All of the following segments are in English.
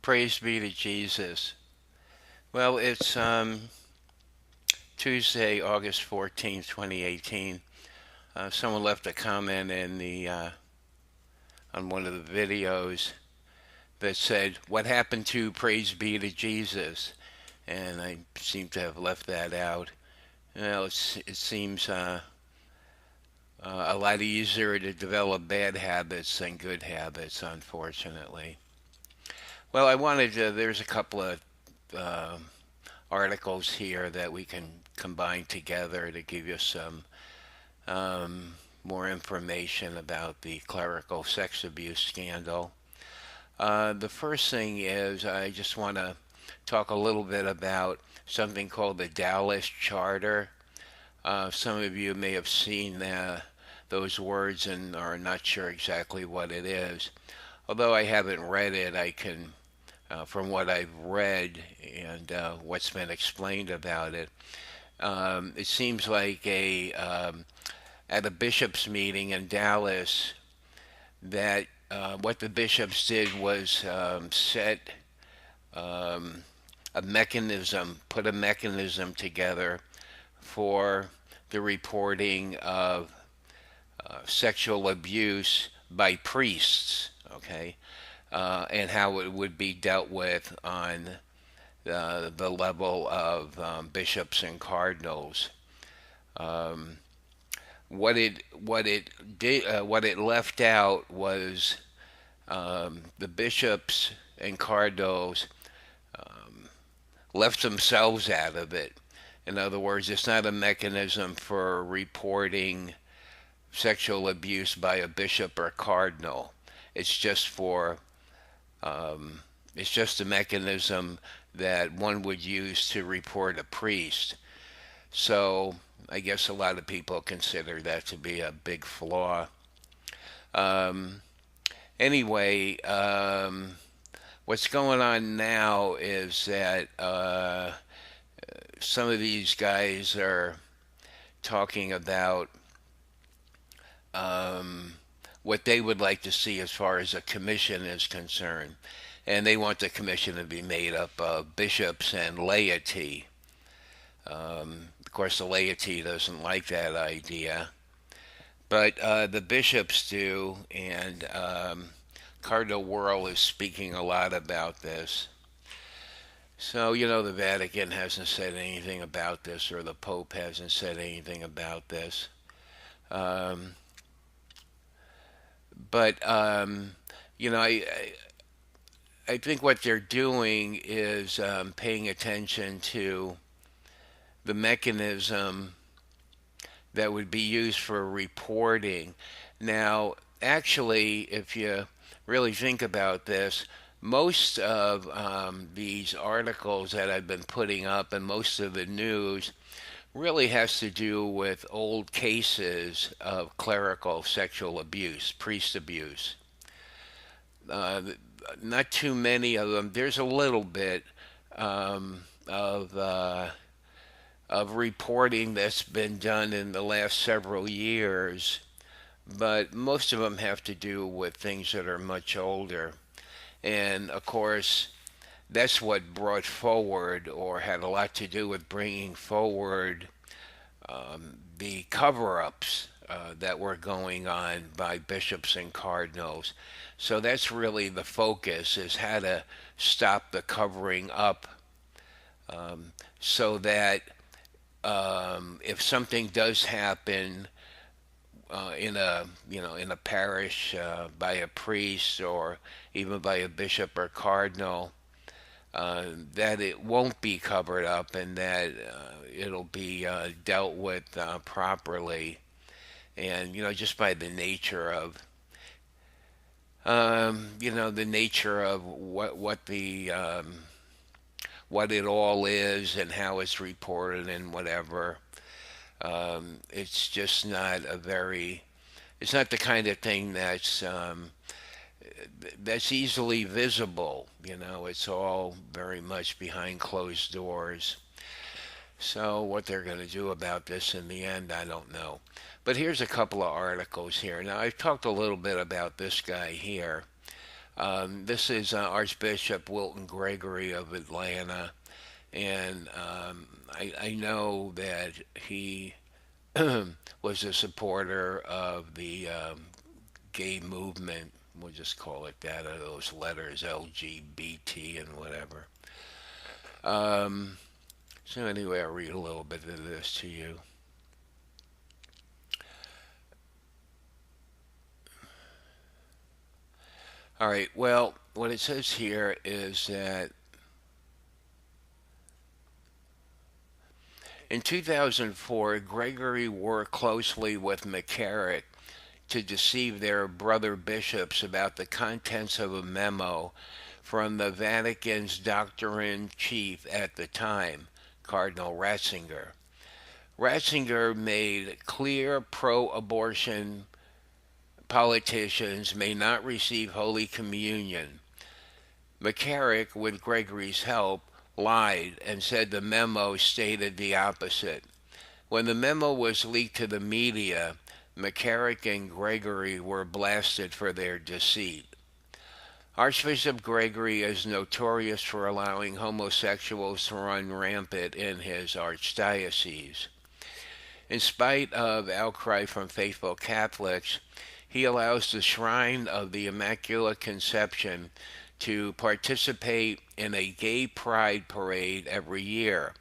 Praise be to Jesus. Well, it's Tuesday, August 14th, 2018. Someone left a comment in the on one of the videos that said, "What happened to praise be to Jesus?" And I seem to have left that out. Well, it seems a lot easier to develop bad habits than good habits, unfortunately. Well, I wanted to, there's a couple of uh, articles here that we can combine together to give you some more information about the clerical sex abuse scandal. The first thing is I just want to talk a little bit about something called the Dallas Charter. Some of you may have seen those words and are not sure exactly what it is. Although I haven't read it, I can, from what I've read and what's been explained about it, it seems like at a bishops' meeting in Dallas that what the bishops did was set um, a mechanism, put a mechanism together for the reporting of sexual abuse by priests, okay, and how it would be dealt with on the level of bishops and cardinals. Um, what it left out was the bishops and cardinals um, left themselves out of it. In other words, it's not a mechanism for reporting sexual abuse by a bishop or cardinal. It's just for um, it's just a mechanism that one would use to report a priest. So I guess a lot of people consider that to be a big flaw. Um, anyway, what's going on now is that some of these guys are talking about um, what they would like to see as far as a commission is concerned. And they want the commission to be made up of bishops and laity. Of course, the laity doesn't like that idea, but the bishops do, and Cardinal Wuerl is speaking a lot about this. So, the Vatican hasn't said anything about this, or the Pope hasn't said anything about this. Um, but, I think what they're doing is paying attention to the mechanism that would be used for reporting. Now, actually, if you really think about this, most of these articles that I've been putting up and most of the news really has to do with old cases of clerical sexual abuse, priest abuse. Uh, Not too many of them. There's a little bit of reporting that's been done in the last several years, but most of them have to do with things that are much older. And of course, that's what brought forward or had a lot to do with bringing forward the cover ups that were going on by bishops and cardinals. So that's really the focus is how to stop the covering up so that if something does happen in a parish by a priest or even by a bishop or cardinal, that it won't be covered up and that it'll be dealt with properly. And just by the nature of the nature of what it all is and how it's reported and whatever. It's just not a very. It's not the kind of thing that's easily visible. It's all very much behind closed doors. So what they're going to do about this in the end, I don't know. But here's a couple of articles here. Now I've talked a little bit about this guy here. This is Archbishop Wilton Gregory of Atlanta, and I know that he was a supporter of the gay movement. We'll just call it that, those letters LGBT and whatever. Um, so, anyway, I'll read a little bit of this to you. All right, well, what it says here is that in 2004, Gregory worked closely with McCarrick to deceive their brother bishops about the contents of a memo from the Vatican's doctor in chief at the time, Cardinal Ratzinger. Ratzinger made clear pro abortion politicians may not receive Holy Communion. McCarrick, with Gregory's help, lied and said the memo stated the opposite. When the memo was leaked to the media, McCarrick and Gregory were blasted for their deceit. Archbishop Gregory is notorious for allowing homosexuals to run rampant in his archdiocese. In spite of outcry from faithful Catholics, he allows the Shrine of the Immaculate Conception to participate in a gay pride parade every year.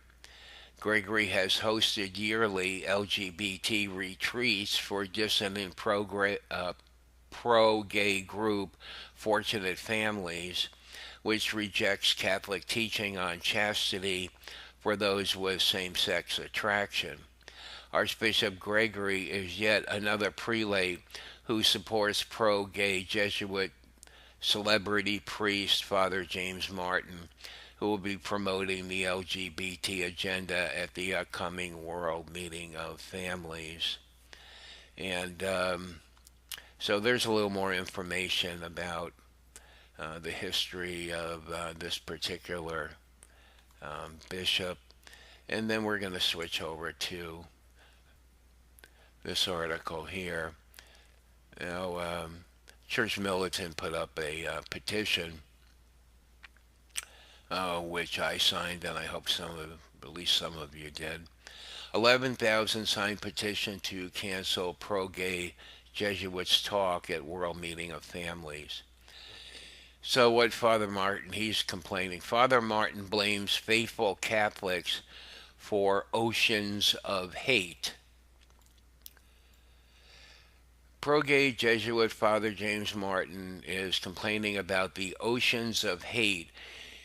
Gregory has hosted yearly LGBT retreats for dissident pro gay group Fortunate Families, which rejects Catholic teaching on chastity for those with same sex attraction. Archbishop Gregory is yet another prelate who supports pro gay Jesuit celebrity priest Father James Martin, who will be promoting the LGBT agenda at the upcoming World Meeting of Families. And so there's a little more information about the history of this particular bishop. And then we're going to switch over to this article here. Now, Church Militant put up a petition, which I signed, and I hope at least some of you did. 11,000 signed petition to cancel pro-gay Jesuits talk at World Meeting of Families. So what Father Martin, he's complaining. Father Martin blames faithful Catholics for oceans of hate. Pro-gay Jesuit Father James Martin is complaining about the oceans of hate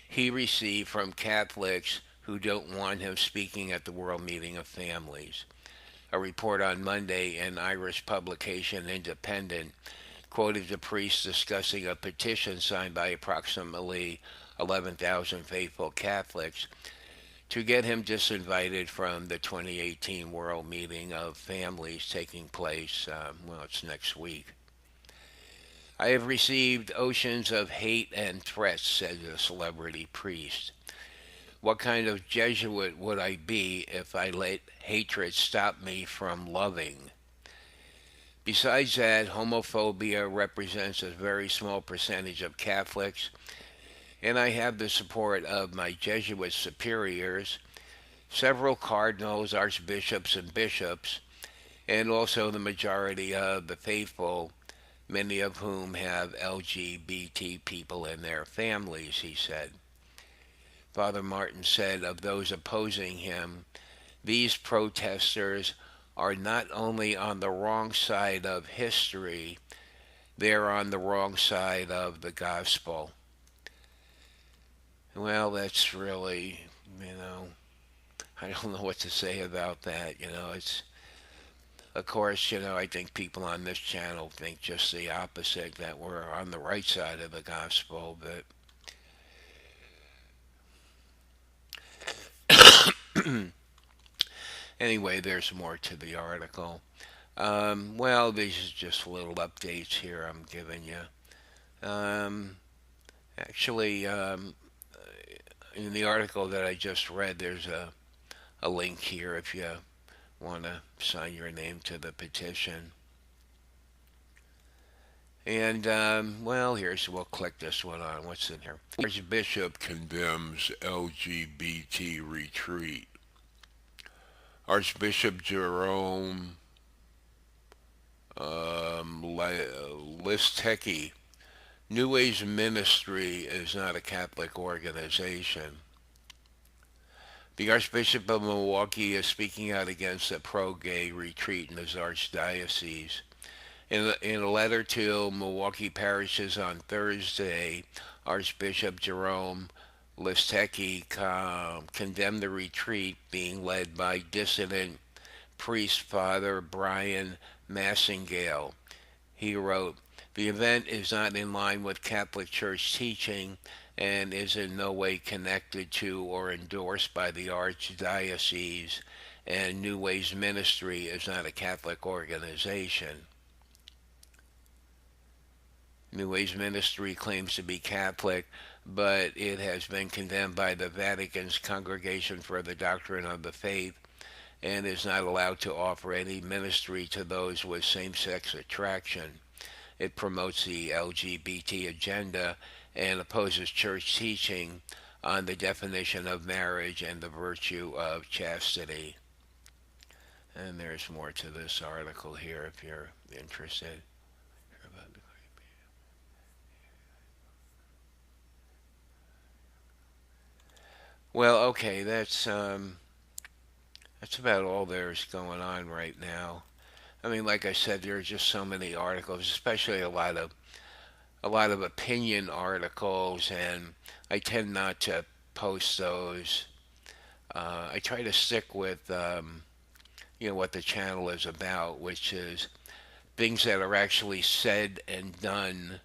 he received from Catholics who don't want him speaking at the World Meeting of Families. A report on Monday in Irish publication Independent quoted the priest discussing a petition signed by approximately 11,000 faithful Catholics to get him disinvited from the 2018 World Meeting of Families taking place, it's next week. I have received oceans of hate and threats, said the celebrity priest. What kind of Jesuit would I be if I let hatred stop me from loving? Besides that, homophobia represents a very small percentage of Catholics, and I have the support of my Jesuit superiors, several cardinals, archbishops, and bishops, and also the majority of the faithful, many of whom have LGBT people in their families, he said. Father Martin said of those opposing him, these protesters are not only on the wrong side of history, they're on the wrong side of the gospel. Well, that's really, I don't know what to say about that. It's, of course, I think people on this channel think just the opposite, that we're on the right side of the gospel, but anyway, there's more to the article. Well, these are just little updates here I'm giving you. Actually, in the article that I just read, there's a link here if you want to sign your name to the petition. And well, we'll click this one on. What's in here? Archbishop condemns LGBT retreat. Archbishop Jerome Listecki. New Age Ministry is not a Catholic organization. The Archbishop of Milwaukee is speaking out against a pro-gay retreat in his archdiocese. In a letter to Milwaukee parishes on Thursday, Archbishop Jerome Listecki condemned the retreat being led by dissident priest Father Brian Massingale. He wrote, "The event is not in line with Catholic Church teaching and is in no way connected to or endorsed by the Archdiocese, and New Ways Ministry is not a Catholic organization." New Ways Ministry claims to be Catholic, but it has been condemned by the Vatican's Congregation for the Doctrine of the Faith and is not allowed to offer any ministry to those with same-sex attraction. It promotes the LGBT agenda and opposes church teaching on the definition of marriage and the virtue of chastity. And there's more to this article here if you're interested. Well, okay, that's about all there's going on right now. I mean, like I said, there are just so many articles, especially a lot of opinion articles, and I tend not to post those. I try to stick with what the channel is about, which is things that are actually said and done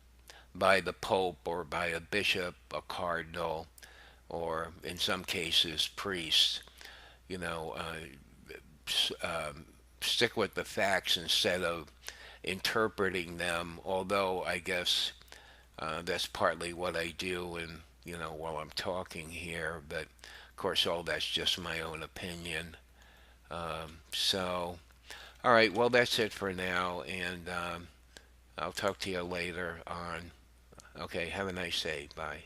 by the Pope or by a bishop, a cardinal, or in some cases priests. You know, stick with the facts instead of interpreting them. Although I guess that's partly what I do, and while I'm talking here. But of course, all that's just my own opinion. So, all right. Well, that's it for now, and I'll talk to you later on. Okay. Have a nice day. Bye.